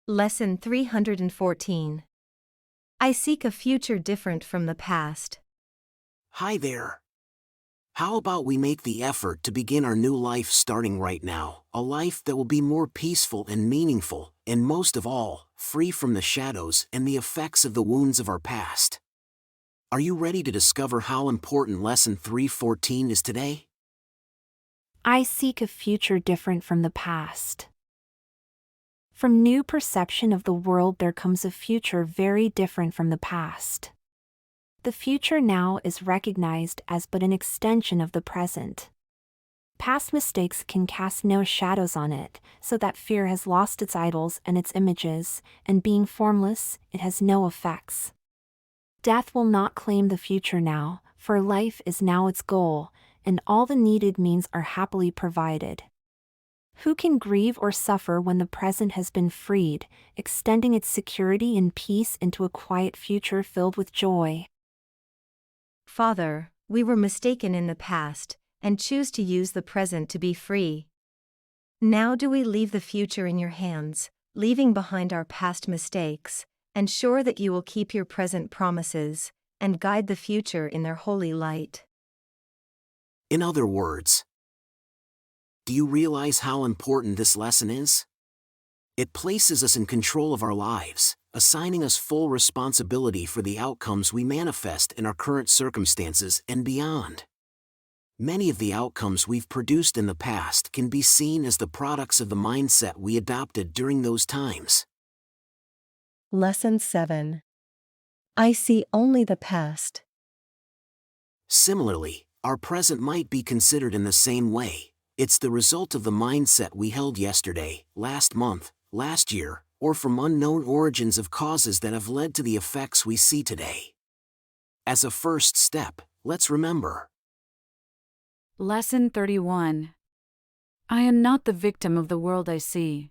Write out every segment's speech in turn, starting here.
Lesson 314. I seek a future different from the past. Hi there. How about we make the effort to begin our new life starting right now, a life that will be more peaceful and meaningful, and most of all, free from the shadows and the effects of the wounds of our past. Are you ready to discover how important Lesson 314 is today? I seek a future different from the past. From new perception of the world there comes a future very different from the past. The future now is recognized as but an extension of the present. Past mistakes can cast no shadows on it, so that fear has lost its idols and its images, and being formless, it has no effects. Death will not claim the future now, for life is now its goal, and all the needed means are happily provided. Who can grieve or suffer when the present has been freed, extending its security and peace into a quiet future filled with joy? Father, we were mistaken in the past, and choose to use the present to be free. Now do we leave the future in your hands, leaving behind our past mistakes, and sure that you will keep your present promises, and guide the future in their holy light. In other words, do you realize how important this lesson is? It places us in control of our lives, assigning us full responsibility for the outcomes we manifest in our current circumstances and beyond. Many of the outcomes we've produced in the past can be seen as the products of the mindset we adopted during those times. Lesson 7. I see only the past. Similarly, our present might be considered in the same way. It's the result of the mindset we held yesterday, last month, last year, or from unknown origins of causes that have led to the effects we see today. As a first step, let's remember. Lesson 31. I am not the victim of the world I see.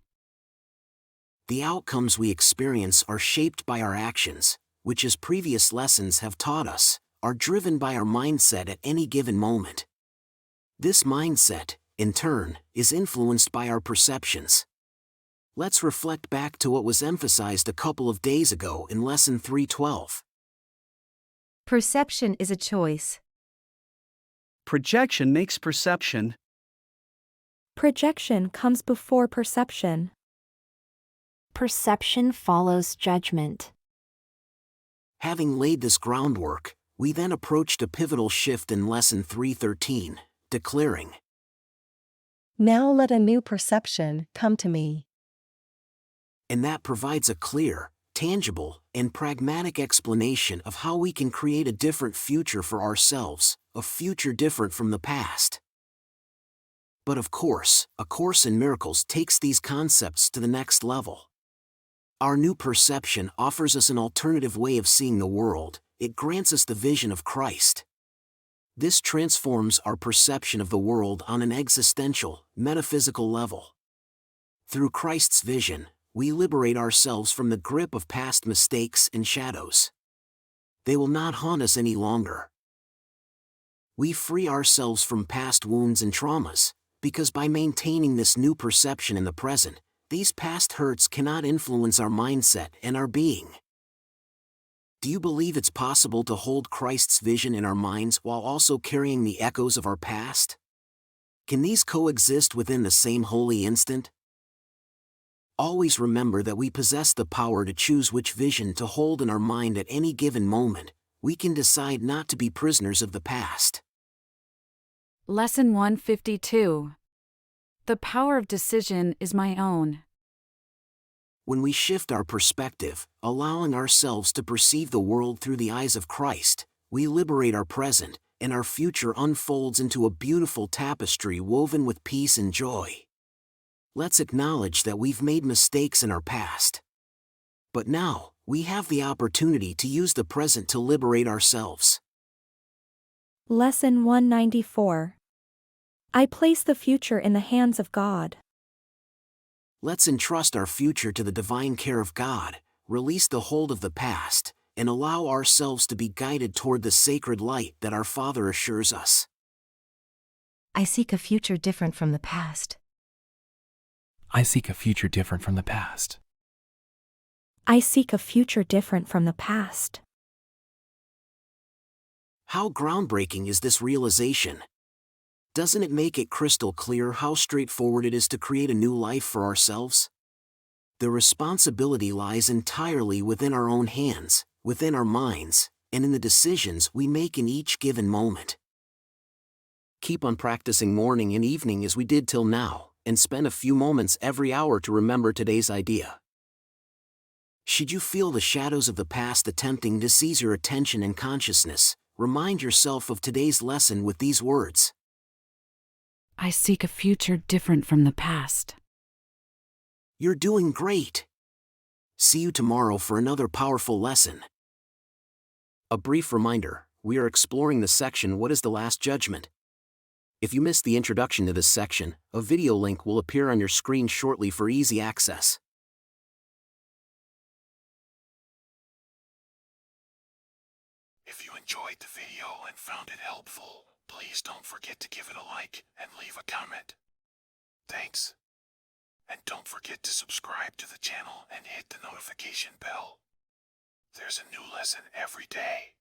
The outcomes we experience are shaped by our actions, which, as previous lessons have taught us, are driven by our mindset at any given moment. This mindset, in turn, is influenced by our perceptions. Let's reflect back to what was emphasized a couple of days ago in Lesson 312. Perception is a choice. Projection makes perception. Projection comes before perception. Perception follows judgment. Having laid this groundwork, we then approached a pivotal shift in Lesson 313, declaring, Now let a new perception come to me. and that provides a clear, tangible, and pragmatic explanation of how we can create a different future for ourselves, a future different from the past. But of course, A Course in Miracles takes these concepts to the next level. Our new perception offers us an alternative way of seeing the world. It grants us the vision of Christ. This transforms our perception of the world on an existential, metaphysical level. Through Christ's vision, we liberate ourselves from the grip of past mistakes and shadows. They will not haunt us any longer. We free ourselves from past wounds and traumas, because by maintaining this new perception in the present, these past hurts cannot influence our mindset and our being. Do you believe it's possible to hold Christ's vision in our minds while also carrying the echoes of our past? Can these coexist within the same holy instant? Always remember that we possess the power to choose which vision to hold in our mind at any given moment. We can decide not to be prisoners of the past. Lesson 152. The power of decision is my own. When we shift our perspective, allowing ourselves to perceive the world through the eyes of Christ, we liberate our present, and our future unfolds into a beautiful tapestry woven with peace and joy. Let's acknowledge that we've made mistakes in our past. But now, we have the opportunity to use the present to liberate ourselves. Lesson 194. I place the future in the hands of God. Let's entrust our future to the divine care of God, release the hold of the past, and allow ourselves to be guided toward the sacred light that our Father assures us. I seek a future different from the past. I seek a future different from the past. I seek a future different from the past. How groundbreaking is this realization? Doesn't it make it crystal clear how straightforward it is to create a new life for ourselves? The responsibility lies entirely within our own hands, within our minds, and in the decisions we make in each given moment. Keep on practicing morning and evening as we did till now, and spend a few moments every hour to remember today's idea. Should you feel the shadows of the past attempting to seize your attention and consciousness, remind yourself of today's lesson with these words. I seek a future different from the past. You're doing great. See you tomorrow for another powerful lesson. A brief reminder, we are exploring the section What is the Last Judgment? If you missed the introduction to this section, a video link will appear on your screen shortly for easy access. If you enjoyed the video and found it helpful, please don't forget to give it a like and leave a comment. Thanks. And don't forget to subscribe to the channel and hit the notification bell. There's a new lesson every day.